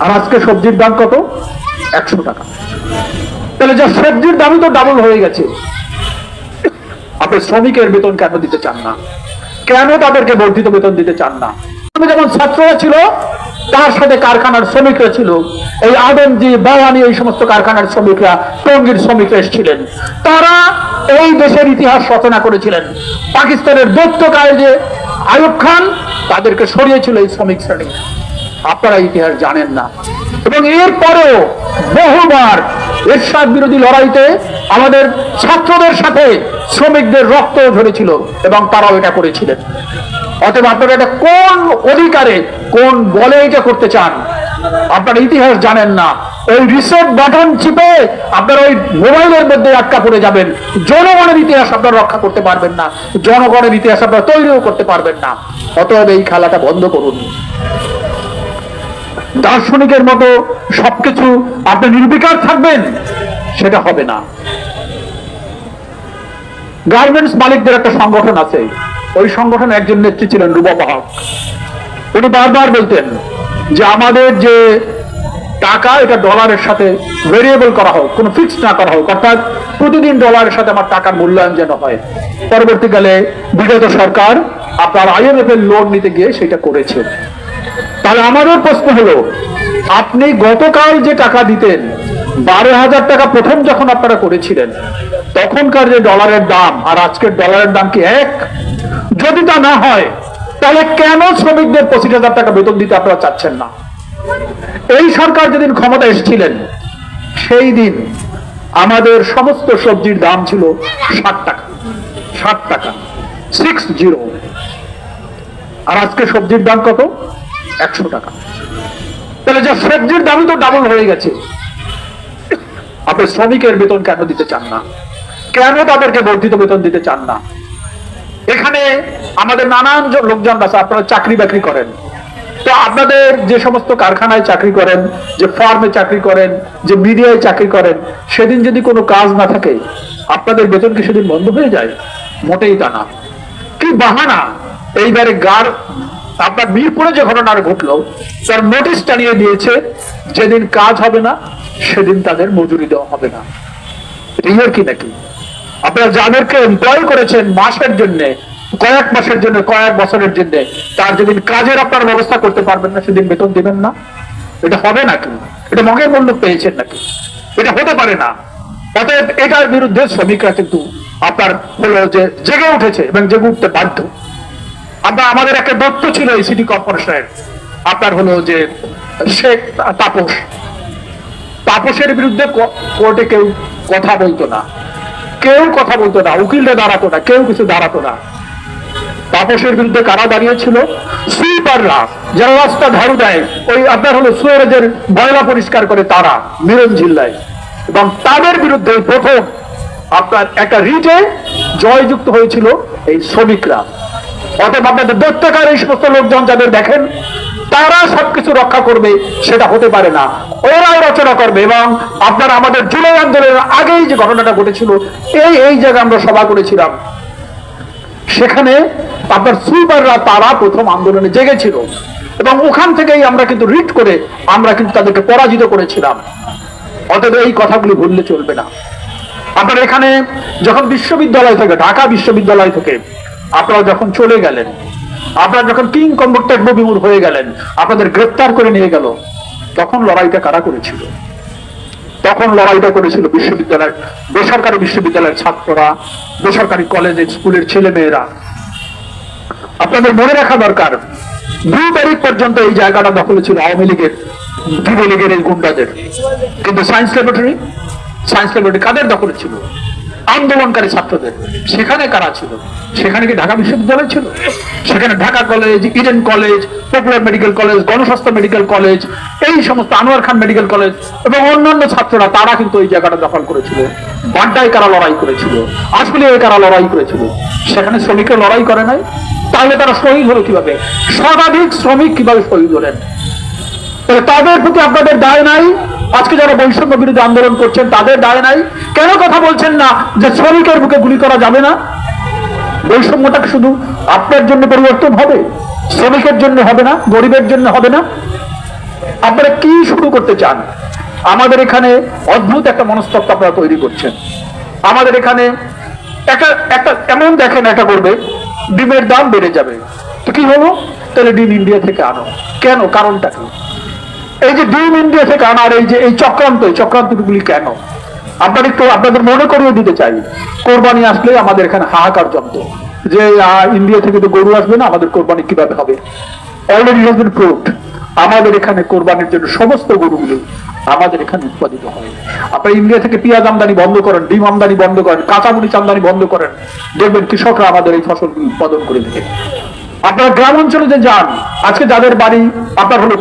আর আজকে সবজির দাম কত? 100 টাকা। তাহলে যা সবজির দামই তো ডাবল হয়ে গেছে, আপনি শ্রমিকের বেতন কেন দিতে চান না? কেন তাদেরকে বর্ধিত বেতন দিতে চান না? যেমন ছাত্ররা ছিল, তার সাথে কারখানার শ্রমিকরা ছিল। এই আদমজি, বাওয়ানি, এই সমস্ত কারখানার শ্রমিকরা, টঙ্গীর শ্রমিকরা এসেছিলেন। তারা এই দেশের ইতিহাস রচনা করেছিলেন। পাকিস্তানের দৈত্যকায় যে আইয়ুব খান, তাদেরকে সরিয়েছিল এই শ্রমিক শ্রেণী। আপনারা ইতিহাস জানেন না। এবং এরপরেও বহুবার এরশাদ বিরোধী লড়াইতে আমাদের ছাত্রদের সাথে শ্রমিকদের রক্ত ঝরেছিল এবং তারাও এটা করেছিলেন। অতএব আপনারা এটা কোন অধিকারে, কোন বলে এটা করতে চান? আপনারা ইতিহাস জানেন না। ওই রিসেট বাটন চিপে আপনারা ওই মোবাইলের মধ্যে আটকা পড়ে যাবেন। জনগণের ইতিহাস আপনারা রক্ষা করতে পারবেন না, জনগণের ইতিহাস আপনারা তৈরিও করতে পারবেন না। অতএব এই খেলাটা বন্ধ করুন। দার্শনিকের মতো সবকিছু আপনি নির্বিকার থাকবেন, সেটা হবে না। গার্মেন্টস মালিকদের একটা সংগঠন আছে, ওই সংগঠনে একজন নেত্রী ছিলেন রুবা পাহাড়। উনি বারবার বলতেন যে আমাদের যে টাকা, এটা ডলারের সাথে ভেরিয়েবল করা হোক, কোনো ফিক্সড না করা হোক, অর্থাৎ প্রতিদিন ডলারের সাথে আমার টাকার মূল্যায়ন যেন হয়। পরবর্তীকালে বিগত সরকার আপনার IMF এর লোন নিতে গিয়ে সেটা করেছে। তাহলে আমাদের প্রশ্ন হলো, আপনি গতকাল যে টাকা দিতেন 12,000 টাকা প্রথম যখন আপনারা করেছিলেন, তখনকার যে ডলারের দাম আর আজকের ডলারের দাম কি এক? যদি তা না হয়, তাহলে কেন শ্রমিকদের 25,000 টাকা বেতন দিতে আপনারা চাচ্ছেন না? এই সরকার যেদিন ক্ষমতা এসেছিলেন, সেই দিন আমাদের সমস্ত সবজির দাম ছিল 60 টাকা, 60 টাকা, 60। আর আজকে সবজির দাম কত? 100 টাকা। তাহলে যা সবজির দামই তো ডাবল হয়ে গেছে, আপনি শ্রমিকের বেতন কেন দিতে চান না? কেন তাদেরকে বর্ধিত বেতন দিতে চান না? এখানে আমাদের নানান লোকজন আছে, আপনারা চাকরি বাকরি করেন। তো আপনাদের যে সমস্ত কারখানায় চাকরি করেন, যে ফার্মে চাকরি করেন, যে মিডিয়ায় চাকরি করেন, সেদিন যদি কোনো কাজ না থাকে, আপনাদের বেতন কি সেদিন বন্ধ হয়ে যায়? মোটেই তা না। কি বাহানা! এইবারে আপনার মিরপুরে যে ঘটনা ঘটলো, তার নোটিশ টানিয়ে দিয়েছে, যেদিন কাজ হবে না সেদিন তাদের মজুরি দেওয়া হবে না। এটা কি নাকি? আপনারা যাদেরকে এমপ্লয় করেছেন মাসের জন্য, কয়েক মাসের জন্য, কয়েক বছরের জন্য, তার যেদিন কাজের আপনার ব্যবস্থা করতে পারবেন না, সেদিন বেতন দিবেন না? এটা হবে নাকি? এটা মগের মূল্য পেয়েছেন নাকি? এটা হতে পারে না। অতএব এটার বিরুদ্ধে শ্রমিকরা কিন্তু আপনার হলো যে জেগে উঠেছে এবং জেগে উঠতে বাধ্য। আমরা আমাদের একটা দত্ত ছিল এই সিটি কর্পোরেশনের, আপনার হলো যে শেখ তাপসের বিরুদ্ধে কোর্টে কেউ কথা বলতো না, কেউ কথা বলতো না, উকিলরা দাঁড়াতো না, কেউ কিছু দাঁড়াতো না। তাপসের বিরুদ্ধে কারা দাঁড়িয়েছিল? সুইপাররা, যারা রাস্তা ঝাড়ু দেয়, ওই আপনার হলো সুয়েরেজের ময়লা পরিষ্কার করে, তারা মিরন জিল্লায়। এবং তাদের বিরুদ্ধে প্রথম আপনার একটা রিটে জয়যুক্ত হয়েছিল এই শ্রমিকরা। অতএব আপনাদের দৈত্যকার এই সমস্ত লোকজন যাদের দেখেন, তারা সবকিছু রক্ষা করবে, সেটা হতে পারে না। ওরাই রচনা করবে। এবং আপনারা আমাদের জুলাই আন্দোলনের আগেই যে ঘটনাটা ঘটেছিল, এই জায়গায় আমরা সভা করেছিলাম, সেখানে আপনার সুইপাররা তারা প্রথম আন্দোলনে জেগেছিল এবং ওখান থেকেই আমরা কিন্তু রিট করে আমরা কিন্তু তাদেরকে পরাজিত করেছিলাম। অতএব এই কথাগুলি ভুললে চলবে না। আপনার এখানে যখন বিশ্ববিদ্যালয় থেকে, ঢাকা বিশ্ববিদ্যালয় থেকে আপনারা যখন চলে গেলেন, আপনারা যখন কিং কম্বুক্টেড বিমূর হয়ে গেলেন, আপনাদের গ্রেপ্তার করে নিয়ে গেল, তখন লড়াইটা কারা করেছিল? তখন লড়াইটা করেছিল বিশ্ববিদ্যালয়ের, বেসরকারি বিশ্ববিদ্যালয়ের ছাত্ররা, বেসরকারি কলেজের স্কুলের ছেলে মেয়েরা। আপনাদের মনে রাখা দরকার, 2 তারিখ পর্যন্ত এই জায়গাটা দখলে ছিল আওয়ামী লীগের, যুব লীগের এই গুন্ডাদের। কিন্তু সায়েন্স ল্যাবরেটরি কাদের দখলে ছিল? আন্দোলনকারী ছাত্রদের। সেখানে কারা ছিল? সেখানে কি ঢাকা বিশ্ববিদ্যালয় ছিল? সেখানে Dhaka college, Eden college, popular medical college, গণস্বাস্থ্য মেডিকেল কলেজ, এই সমস্ত আনোয়ার খান মেডিকেল কলেজ এবং অন্যান্য ছাত্ররা, তারা কিন্তু এই জায়গাটা দখল করেছিল। বাড্ডায় কারা লড়াই করেছিল? আসলে কারা লড়াই করেছিল? সেখানে শ্রমিকরা লড়াই করে নাই? তাহলে তারা শহীদ হলো কিভাবে? শতাধিক শ্রমিক কিভাবে শহীদ হলেন? তাদের প্রতি আপনাদের দায় নাই? আজকে যারা বৈষম্য বিরোধী আন্দোলন করছেন, তাদের দায় নাই? কেন কথা বলছেন না যে শ্রমিকের বুকে গুলি করা যাবে না? বৈষম্যটা শুধু আপনার জন্য পরিবর্তন হবে, শ্রমিকের জন্য হবে না, গরিবের জন্য হবে না? আপনারা কি শুরু করতে চান? আমাদের এখানে অদ্ভুত একটা মনস্তত্ত্ব আপনারা তৈরি করছেন। আমাদের এখানে একটা একটা এমন দেখেন, এটা করবে ডিমের দাম বেড়ে যাবে, তো কি হলো? তাহলে ডিম ইন্ডিয়া থেকে আনো। কেন? কারণটা কি? এই যে ডিম ইন্ডিয়া থেকে আনার এই যে এই চক্রান্তগুলি কেন? আপনাদের মনে করিয়ে দিতে চাই, কোরবানি আসলে আমাদের এখানে হাহাকার জমত যে ইন্ডিয়া থেকে তো গরু আসবে না, আমাদের কোরবানি কিভাবে হবে? অলরেডি হ্যাজ বিন প্রুভড, আমাদের এখানে কোরবানির জন্য সমস্ত গরুগুলো আমাদের এখানে উৎপাদিত হয়। আপনারা ইন্ডিয়া থেকে পেঁয়াজ আমদানি বন্ধ করেন, ডিম আমদানি বন্ধ করেন, কাঁচামরিচ আমদানি বন্ধ করেন, দেখবেন কৃষকরা আমাদের এই ফসলগুলো উৎপাদন করে থাকে। আপনারা গ্রাম অঞ্চলে যে যান, আজকে যাদের বাড়ি আপনার হলো